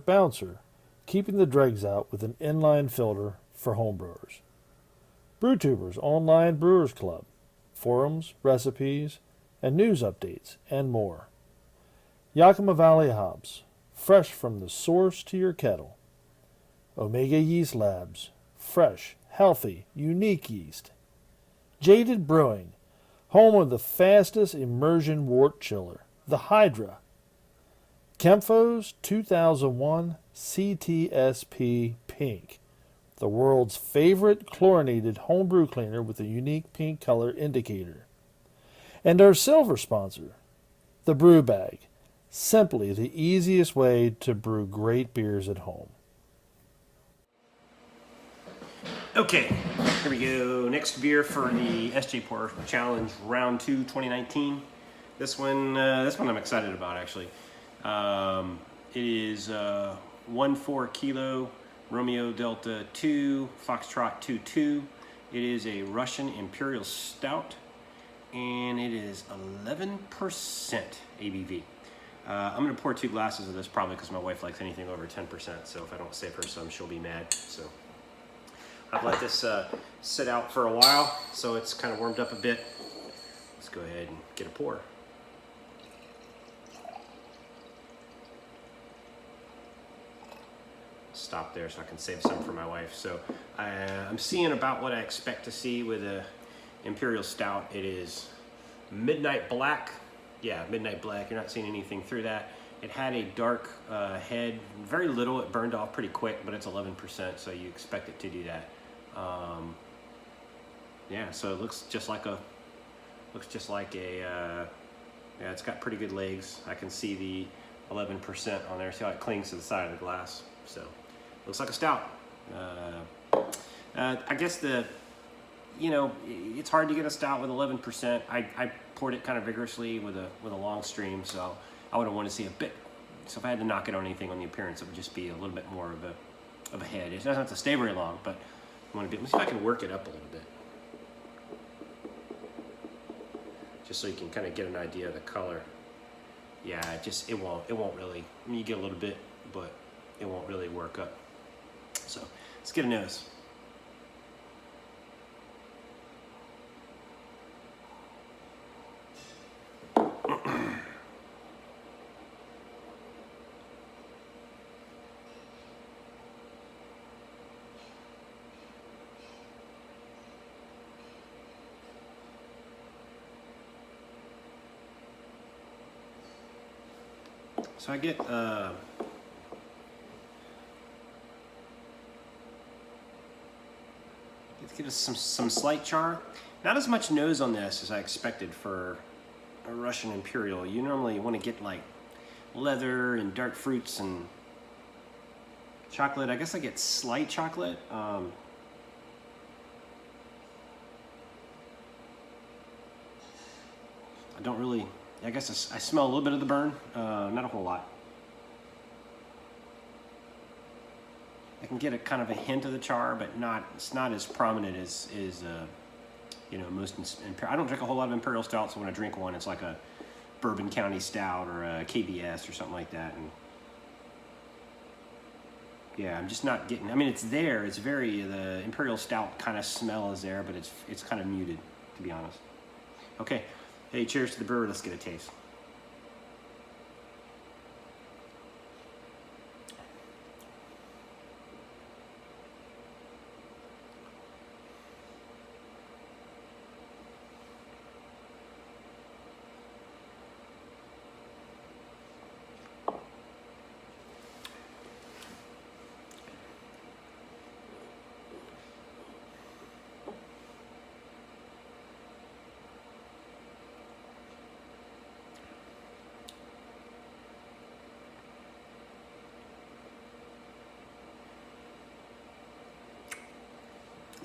Bouncer, keeping the dregs out with an inline filter for homebrewers. BrewTubers Online Brewers Club, forums, recipes, and news updates, and more. Yakima Valley Hops, fresh from the source to your kettle. Omega Yeast Labs, fresh, healthy, unique yeast. Jaded Brewing, home of the fastest immersion wort chiller, the Hydra. Kemphos 2001 CTSP Pink, the world's favorite chlorinated homebrew cleaner with a unique pink color indicator. And our silver sponsor, the Brew Bag, simply the easiest way to brew great beers at home. Okay, here we go. Next beer for the SJPC Challenge Round 2 2019. This one I'm excited about actually. It is 1-4 Kilo Romeo Delta 2 Foxtrot 22. It is a Russian Imperial Stout, and it is 11% ABV. I'm going to pour 2 glasses of this probably because my wife likes anything over 10%, so if I don't save her some, she'll be mad. So I've let this sit out for a while, so it's kind of warmed up a bit. Let's go ahead and get a pour. Stop there so I can save some for my wife. So I'm seeing about what I expect to see with a Imperial Stout. It is midnight black. Yeah, midnight black. You're not seeing anything through that. It had a dark head, very little. It burned off pretty quick, but it's 11%, so you expect it to do that. Yeah, so it looks just like a, yeah, it's got pretty good legs. I can see the 11% on there. See how it clings to the side of the glass. So looks like a stout. I guess it's hard to get a stout with 11%. I poured it kind of vigorously with a long stream, so I would have wanted to see a bit. So if I had to knock it on anything on the appearance, it would just be a little bit more of a head. It doesn't have to stay very long, but I want to be. Let's see if I can work it up a little bit, just so you can kind of get an idea of the color. Yeah, it won't really. I mean, you get a little bit, but it won't really work up. So let's get a nose. So I get some slight char. Not as much nose on this as I expected for a Russian Imperial. You normally want to get like leather and dark fruits and chocolate. I guess I get slight chocolate. I don't really. I guess I smell a little bit of the burn, not a whole lot. I can get a kind of a hint of the char, but it's not as prominent as most. I don't drink a whole lot of Imperial Stouts, so when I drink one, it's like a Bourbon County Stout or a KBS or something like that. And yeah, I'm just not getting. I mean, it's there. It's the Imperial Stout kind of smell is there, but it's kind of muted, to be honest. Okay. Hey, cheers to the brewer. Let's get a taste.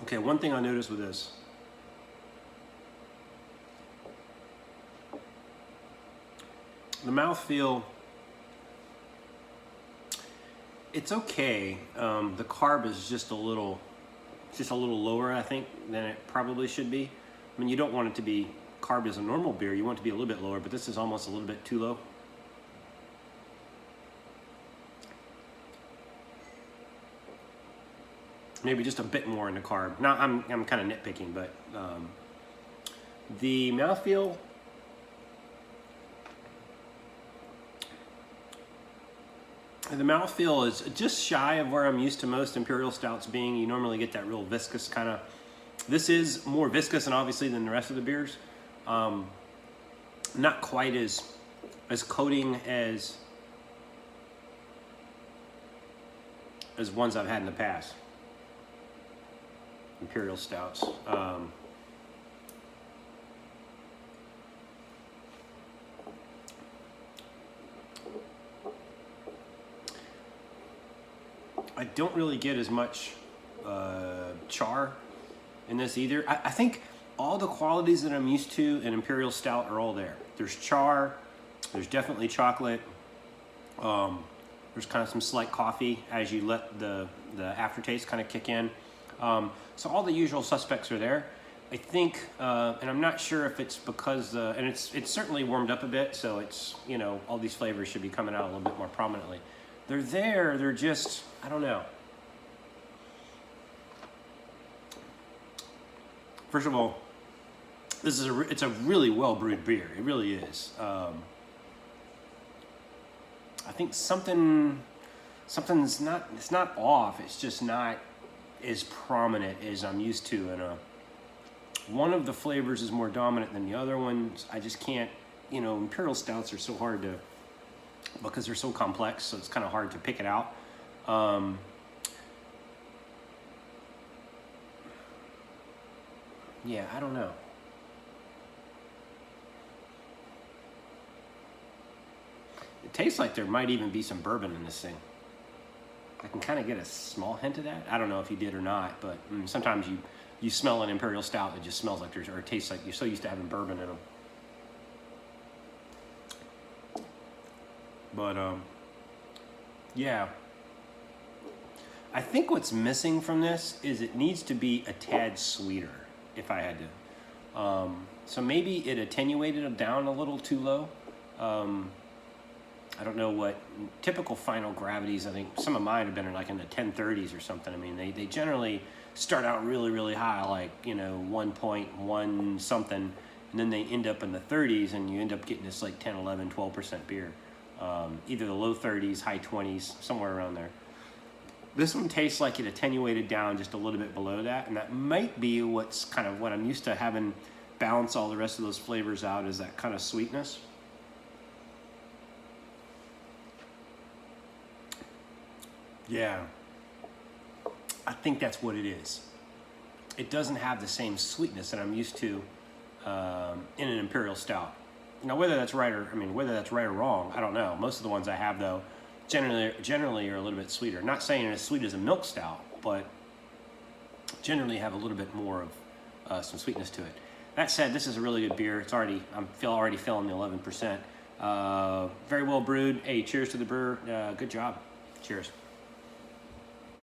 Okay, one thing I noticed with this, the mouthfeel, it's okay. The carb is just a little lower, I think, than it probably should be. I mean, you don't want it to be carb as a normal beer. You want it to be a little bit lower, but this is almost a little bit too low. maybe just a bit more in the carb. Now I'm kind of nitpicking, but the mouthfeel, is just shy of where I'm used to most imperial stouts being. You normally get that real viscous kind of. This is more viscous and obviously than the rest of the beers. Not quite as coating as ones I've had in the past. Imperial stouts. I don't really get as much char in this either. I think all the qualities that I'm used to in Imperial Stout are all there. There's char, there's definitely chocolate, there's kind of some slight coffee as you let the aftertaste kind of kick in. So all the usual suspects are there. I think, and I'm not sure if it's because, and it's certainly warmed up a bit, so it's, you know, all these flavors should be coming out a little bit more prominently. They're there, they're just, I don't know. First of all, this is it's a really well brewed beer. It really is. I think something's not, it's not off. It's just not as prominent as I'm used to. And one of the flavors is more dominant than the other ones. I just can't, you know, Imperial Stouts are so hard to, because they're so complex, so it's kind of hard to pick it out. Yeah, I don't know. It tastes like there might even be some bourbon in this thing. I can kind of get a small hint of that. I don't know if you did or not, but sometimes you smell an Imperial Stout that just smells like there's, or it tastes like you're so used to having bourbon in them. But yeah, I think what's missing from this is it needs to be a tad sweeter, if I had to. So maybe it attenuated them down a little too low. I don't know what typical final gravities. I think some of mine have been like in the 1030s or something. I mean, they generally start out really, really high, like, you know, 1.1 something, and then they end up in the 30s, and you end up getting this like 10, 11, 12% beer. Either the low 30s, high 20s, somewhere around there. This one tastes like it attenuated down just a little bit below that, and that might be what's kind of what I'm used to having balance all the rest of those flavors out, is that kind of sweetness. Yeah, I think that's what it is. It doesn't have the same sweetness that I'm used to in an Imperial Stout. Now, whether that's right or wrong, I don't know. Most of the ones I have, though, generally are a little bit sweeter. Not saying as sweet as a milk stout, but generally have a little bit more of some sweetness to it. That said, this is a really good beer. It's already, I'm already feeling the 11%. Very well brewed. Hey, cheers to the brewer. Good job. Cheers.